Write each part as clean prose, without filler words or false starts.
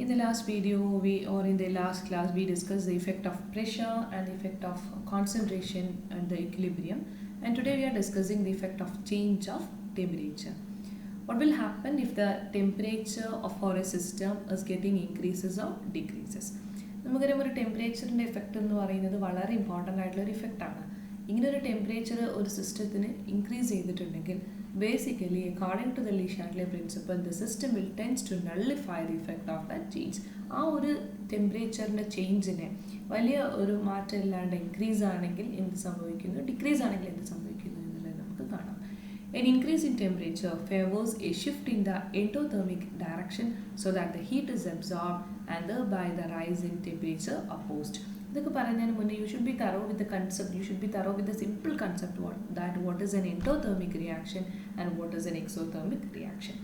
In the last video in the last class we discussed the effect of pressure and the effect of concentration and the equilibrium, and today we are discussing the effect of change of temperature. What will happen if the temperature of our system is getting increases or decreases? നമുക്കറിയാം ഒരു ടെമ്പറേച്ചറിൻ്റെ effect എന്ന് പറയുന്നത് വളരെ important ആയിട്ടുള്ള ഒരു ഇഫക്റ്റാണ്. ഇങ്ങനെ ഒരു temperature ഒരു സിസ്റ്റത്തിന് ഇൻക്രീസ് ചെയ്തിട്ടുണ്ടെങ്കിൽ basically according to the Le Chatelier principle the system will tends to nullify the effect of that change. ആ ഒരു ടെമ്പറേച്ചറിൻ്റെ ചേഞ്ചിനെ വലിയ ഒരു മാറ്റം ഇല്ലാണ്ട് ഇൻക്രീസ് ആണെങ്കിൽ എന്ത് സംഭവിക്കുന്നു, ഡിക്രീസ് ആണെങ്കിൽ എന്ത് സംഭവിക്കുന്നു എന്നുള്ളത് നമുക്ക് കാണാം. An increase in temperature favors a shift in the endothermic direction so that the heat is absorbed and thereby the rise in temperature opposed. ഇതൊക്കെ പറഞ്ഞതിന് മുന്നേ you should be thorough with the concept, you should be thorough with the simple concept what is an endothermic reaction and what is an exothermic reaction.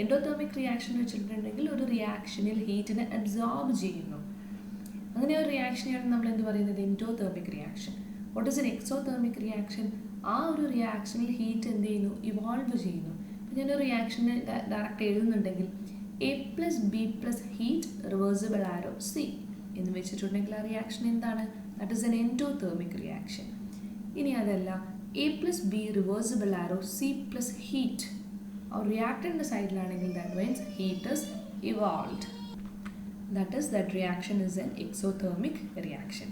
Endothermic reaction എന്ന് വെച്ചിട്ടുണ്ടെങ്കിൽ ഒരു റിയാക്ഷനിൽ ഹീറ്റിനെ absorb ചെയ്യുന്നു. അങ്ങനെ ഒരു റിയാക്ഷനെയാണ് നമ്മൾ എന്ത് പറയുന്നത്, endothermic reaction. What is N exothermic reaction? ആ ഒരു റിയാക്ഷനിൽ ഹീറ്റ് എന്ത് ചെയ്യുന്നു, ഇവോൾവ് ചെയ്യുന്നു. ഇപ്പം ഞാനൊരു റിയാക്ഷന് ഡയറക്റ്റ് എഴുതുന്നുണ്ടെങ്കിൽ a plus b plus heat reversible arrow c എന്ന് വെച്ചിട്ടുണ്ടെങ്കിൽ ആ റിയാക്ഷൻ എന്താണ്, that is an endothermic reaction. ഇനി അതല്ല a plus b reversible arrow c plus heat, ആ റിയാക്ടറിൻ്റെ സൈഡിലാണെങ്കിൽ that means heat is evolved, that reaction is an exothermic reaction.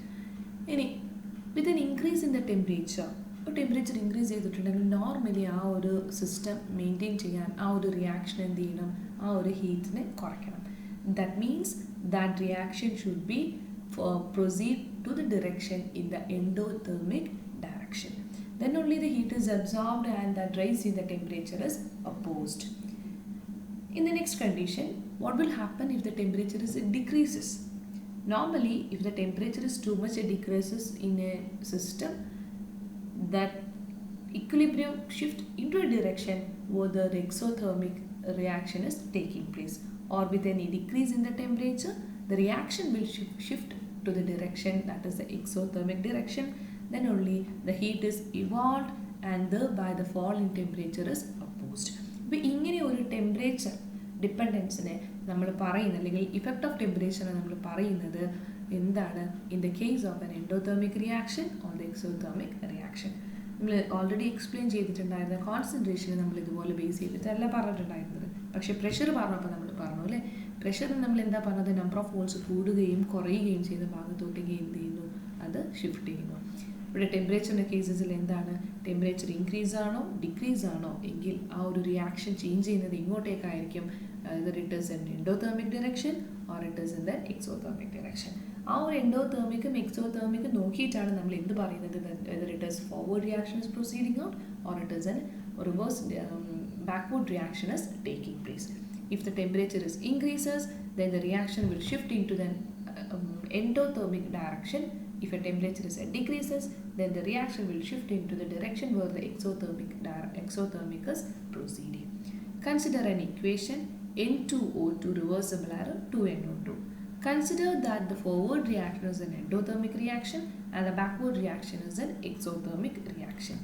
ഇനി with an increase in the temperature, ഒരു temperature increase ചെയ്തിട്ടുണ്ടെങ്കിൽ normally ആ ഒരു സിസ്റ്റം മെയിൻറ്റെയിൻ ചെയ്യാൻ ആ ഒരു റിയാക്ഷൻ എന്ത് ചെയ്യണം, ആ ഒരു ഹീറ്റിനെ കുറയ്ക്കണം. That means that reaction should be proceed to the direction in the endothermic direction. Then only the heat is absorbed and that rise in the temperature is opposed. In the next condition, what will happen if the temperature decreases? Normally, if the temperature is too much, it decreases in a system, that equilibrium shift into a direction where the exothermic reaction is taking place, or with any decrease in the temperature, the reaction will shift to the direction that is the exothermic direction. Then only the heat is evolved and thereby the fall in temperature is opposed. ഇപ്പോൾ ഇങ്ങനെ ഒരു temperature ഡിപ്പെൻഡൻസിനെ നമ്മൾ പറയുന്നത്, അല്ലെങ്കിൽ effect of ടെമ്പറേച്ചറിനെ നമ്മൾ പറയുന്നത് എന്താണ്, in the case of N endothermic reaction or the exothermic reaction. നമ്മൾ ഓൾറെഡി എക്സ്പ്ലെയിൻ ചെയ്തിട്ടുണ്ടായിരുന്ന കോൺസെൻട്രേഷനെ നമ്മൾ ഇതുപോലെ ബേസ് ചെയ്തിട്ടല്ല പറഞ്ഞിട്ടുണ്ടായിരുന്നത്. പക്ഷേ പ്രഷർ പറഞ്ഞപ്പോൾ നമ്മൾ പറഞ്ഞു അല്ലേ, പ്രഷറിന് നമ്മൾ എന്താ പറഞ്ഞത്, നമ്പർ ഓഫ് വോൾട്സ് കൂടുകയും കുറയുകയും ചെയ്യുന്ന ഭാഗത്തോട്ടേക്ക് എന്ത് ചെയ്യുന്നു, അത് ഷിഫ്റ്റ് ചെയ്യുന്നു. ഇവിടെ ടെമ്പറേച്ചറിൻ്റെ കേസസിൽ എന്താണ്, ടെമ്പറേച്ചർ ഇൻക്രീസ് ആണോ ഡിക്രീസ് ആണോ എങ്കിൽ ആ ഒരു റിയാക്ഷൻ ചേഞ്ച് ചെയ്യുന്നത് ഇങ്ങോട്ടേക്കായിരിക്കും, either it is in endothermic direction or it is in the exothermic direction. ആ ഒരു എൻഡോതെർമിക്കും എക്സോതെർമിക്കും നോക്കിയിട്ടാണ് നമ്മൾ എന്ത് പറയുന്നത്, whether it is forward reaction is proceeding out or it is an reverse backward reaction is taking place. If the temperature is increases, then the reaction will shift into the endothermic direction. If a temperature is decreases, then the reaction will shift into the direction where the exothermic is proceeding. Consider an equation N2O2 reversible arrow 2NO2. Consider that the forward reaction is an endothermic reaction and the backward reaction is an exothermic reaction.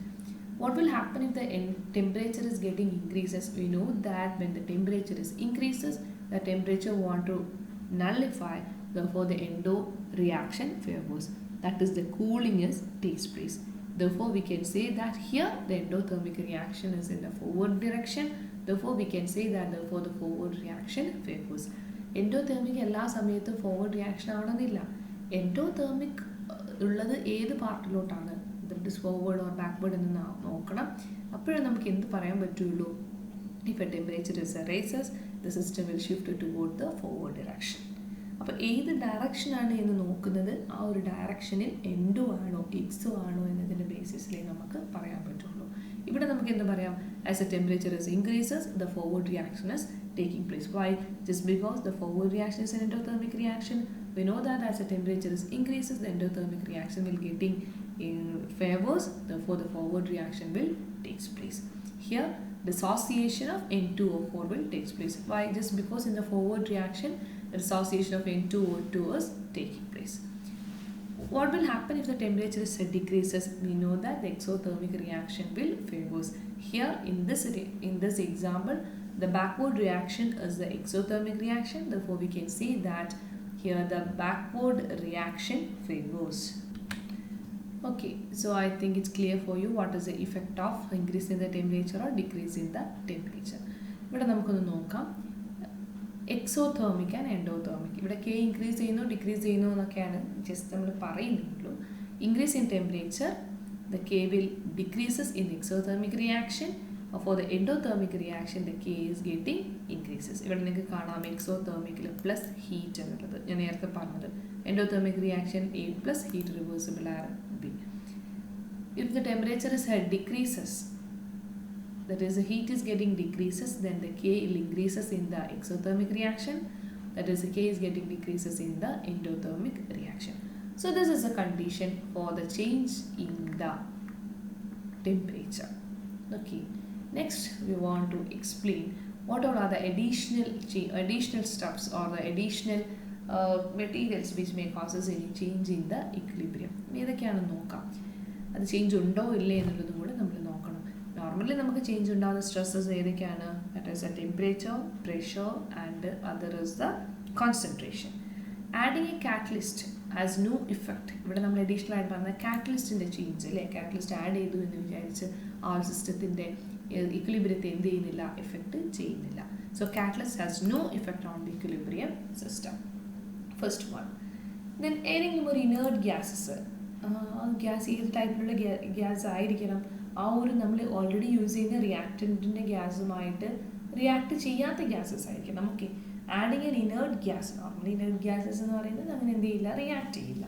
What will happen if the temperature is getting increases? We know that when the temperature is increases, the temperature want to nullify, therefore the endo reaction favors. That is the cooling takes place. Therefore we can say that here the endothermic reaction is in the forward direction. Therefore we can say that therefore the forward reaction favors. Endothermic എല്ലാ സമയത്തും forward reaction ആവണമെന്നില്ല. Endothermic ഉള്ളത് ഏത് പാർട്ടിലോട്ടാണ്, that is forward or backward എന്ന് നോക്കണം. അപ്പോഴേ നമുക്ക് എന്ത് പറയാൻ പറ്റുള്ളൂ, if a temperature is rises, the system will shift toward the forward direction. അപ്പോൾ ഏത് ഡയറക്ഷനാണ് എന്ന് നോക്കുന്നത്, ആ ഒരു ഡയറക്ഷനിൽ എൻഡോ ആണോ എക്സോ ആണോ എന്നതിൻ്റെ ബേസിസിലേ നമുക്ക് പറയാൻ പറ്റുള്ളൂ. ഇവിടെ നമുക്ക് എന്ത് പറയാം, as A temperature is increases the forward reaction is taking place. Why? Just because the forward reaction is an endothermic reaction. We know that as the temperature is increases, the endothermic reaction will getting favors, therefore the forward reaction will takes place. Here dissociation of N2O4 will takes place. Why? Just because in the forward reaction the dissociation of N2O2 is taking place. What will happen if the temperature is decreases? We know that the exothermic reaction will favors. Here in this example the backward reaction is the exothermic reaction. Therefore, we can say that here the backward reaction favors. Okay, so I think it's clear for you what is the effect of increase in the temperature or decrease in the temperature. ഇവിടെ നമുക്കൊന്ന് നോക്കാം exothermic and endothermic. ഇവിടെ K increase ചെയ്യുന്നു decrease ചെയ്യുന്നു എന്നൊക്കെയാണ് just നമ്മൾ പറയുന്നുള്ളൂ. Increase in temperature the K will decreases in exothermic reaction. For the endothermic reaction the K is getting increases. ഇവിടെ നിങ്ങൾക്ക് കാണാം എക്സോതേർമിക്കിൽ പ്ലസ് ഹീറ്റ് എന്നുള്ളത് ഞാൻ നേരത്തെ പറഞ്ഞത്. Endothermic reaction A plus heat reversible are B. If the temperature is decreases, that is the heat is getting decreases, then the K will increases in the exothermic reaction, that is the K is getting decreases in the endothermic reaction. So this is a condition for the change in the temperature. Okay. Next, we want to explain what all are the additional steps or the additional materials which may causes any change in the equilibrium. ഏതൊക്കെയാണെന്ന് നോക്കാം. അത് change ഉണ്ടോ ഇല്ലേ എന്നുള്ളതും കൂടെ നമ്മൾ നോക്കണം. Normally നമുക്ക് ചേഞ്ച് ഉണ്ടാകുന്ന സ്ട്രെസ്സസ് ഏതൊക്കെയാണ്? That is the temperature, pressure and other is the concentration. Adding a catalyst has no effect. ഇവിടെ നമ്മൾ അഡീഷണൽ ആയിട്ട് പറഞ്ഞ കാറ്റലിസ്റ്റിൻ്റെ ചേഞ്ച് അല്ലേ, കാറ്റലിസ്റ്റ് ആഡ് ചെയ്തു എന്ന് വിചാരിച്ച് ആ സിസ്റ്റത്തിൻ്റെ ഇക്വിലിബ്രിയത്തെ എന്ത് ചെയ്യുന്നില്ല, എഫക്റ്റ് ചെയ്യുന്നില്ല. So catalyst has no effect on the equilibrium system. First one. Then ഏതെങ്കിലും ഒരു ഇനേർട്ട് ഗ്യാസസ്, ഗ്യാസ് ഏത് ടൈപ്പിലുള്ള ഗ്യാസ് ആയിരിക്കണം? ആ ഒരു നമ്മൾ ഓൾറെഡി യൂസ് ചെയ്യുന്ന റിയാക്റ്റൻറ്റിൻ്റെ ഗ്യാസുമായിട്ട് റിയാക്ട് ചെയ്യാത്ത ഗ്യാസസ് ആയിരിക്കണം. നമുക്ക് adding an inert gas, normally inert gases എന്ന് പറയുന്നത് അങ്ങനെ എന്ത് ചെയ്യില്ല, റിയാക്ട് ചെയ്യില്ല.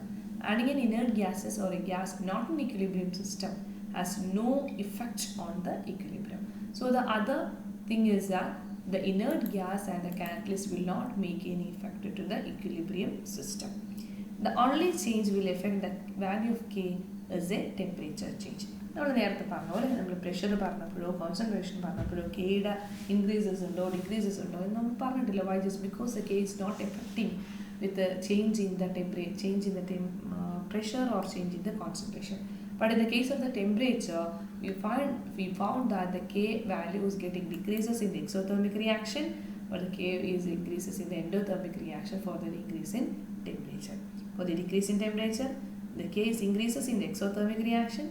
Adding an inert gases or a gas not in equilibrium system has no effect on the equilibrium. So the other thing is that the inert gas and the catalyst will not make any effect to the equilibrium system. The only change will affect the value of K is a temperature change. നമ്മൾ നേരത്തെ പറഞ്ഞ പോലെ നമ്മൾ pressure പറഞ്ഞപ്പോഴോ concentration പറഞ്ഞപ്പോഴോ കെയുടെ increases ഉണ്ടോ decreases ഉണ്ടോ എന്ന് നമ്മൾ പറഞ്ഞിട്ടില്ല. Why just because the K is not effecting with change in the temperature, change in the pressure or change in the concentration. But in the case of the temperature, we found that the K value is getting decreases in the exothermic reaction, but the K is increases in the endothermic reaction for the decrease in temperature. For the decrease in temperature, the K is increases in the exothermic reaction,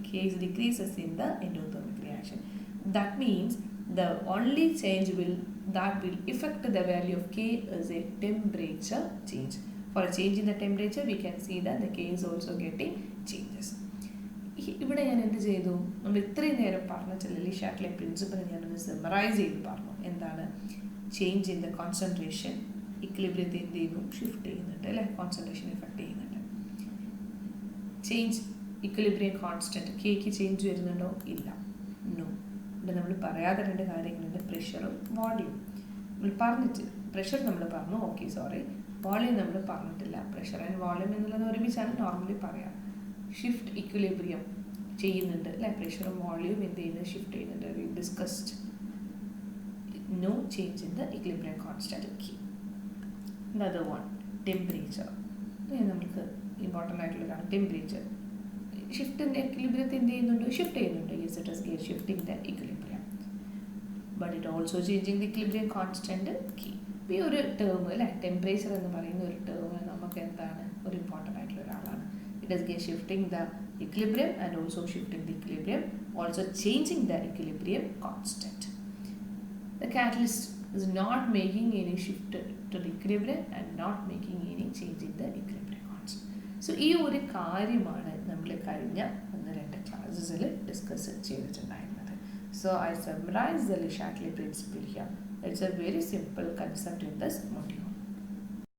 K is decreases in the endothermic reaction. That means the only change will affect the value of K is a temperature change. For a change in the temperature, we can see that the K is also getting changes. ഇവിടെ ഞാൻ എന്ത് ചെയ്തു, നമ്മൾ ഇത്രയും നേരം പറഞ്ഞിട്ടില്ല ലി ഷാറ്റ്ലെ principle ഞാനൊന്ന് സെമറൈസ് ചെയ്ത് പറഞ്ഞു. എന്താണ്? ചേഞ്ച് ഇൻ ദ കോൺസെൻട്രേഷൻ ഇക്വിലിബ്രിയത്തെ എന്ത് ചെയ്യുന്നു, ഷിഫ്റ്റ് ചെയ്യുന്നുണ്ട് അല്ലേ, കോൺസെൻട്രേഷൻ എഫക്ട് ചെയ്യുന്നുണ്ട്. ചേഞ്ച് ഇക്വിലിബ്രിയം കോൺസ്റ്റൻറ്റ് കെക്ക് ചേഞ്ച് വരുന്നുണ്ടോ? ഇല്ല, നോ. ഇവിടെ നമ്മൾ പറയാതെ രണ്ട് കാര്യങ്ങളുണ്ട്, പ്രഷറും വോളിയം. നമ്മൾ പറഞ്ഞിട്ട് പ്രഷർ നമ്മൾ പറഞ്ഞു, ഓക്കെ സോറി, വോളിയം നമ്മൾ പറഞ്ഞിട്ടില്ല. പ്രഷർ ആൻഡ് വോളിയം എന്നുള്ളത് ഒരുമിച്ചാണ് നോർമലി പറയാം. ഷിഫ്റ്റ് ഇക്വിലിബ്രിയം ചെയ്യുന്നുണ്ട് അല്ലേ, പ്രഷറും വോളിയം എന്ത് ചെയ്യുന്നത്, ഷിഫ്റ്റ് ചെയ്യുന്നുണ്ട്. We discussed no change in the equilibrium constant K. Another one, temperature. നമുക്ക് ഇമ്പോർട്ടൻ്റ് ആയിട്ടുള്ളതാണ് ടെമ്പറേച്ചർ. ഷിഫ്റ്റിൻ്റെ ഇക്വിലിബ്രിയത്തെ എന്ത് ചെയ്യുന്നുണ്ട്, ഷിഫ്റ്റ് ചെയ്യുന്നുണ്ട്. Yes, it is shifting the equilibrium, but it also changing the equilibrium constant K. ഈ ഒരു ടേം അല്ലേ, ടെമ്പറേച്ചർ എന്ന് പറയുന്ന ഒരു ടേം നമുക്ക് എന്താണ്, ഒരു ഇമ്പോർട്ടൻ്റ് ആയിട്ടുള്ള ഒരാളാണ്. It is shifting the equilibrium and also shifting the equilibrium, also changing the equilibrium constant. The catalyst is not making any shift to the equilibrium and not making any change in the equilibrium constant. So ഈ ഒരു കാര്യമാണ് നമ്മൾ കഴിഞ്ഞ 1-2 ക്ലാസ്സസിൽ discuss ചെയ്തിട്ടുണ്ടായിരുന്നത്. So I summarize the Le Chatelet principle here. It's a very simple concept in this module.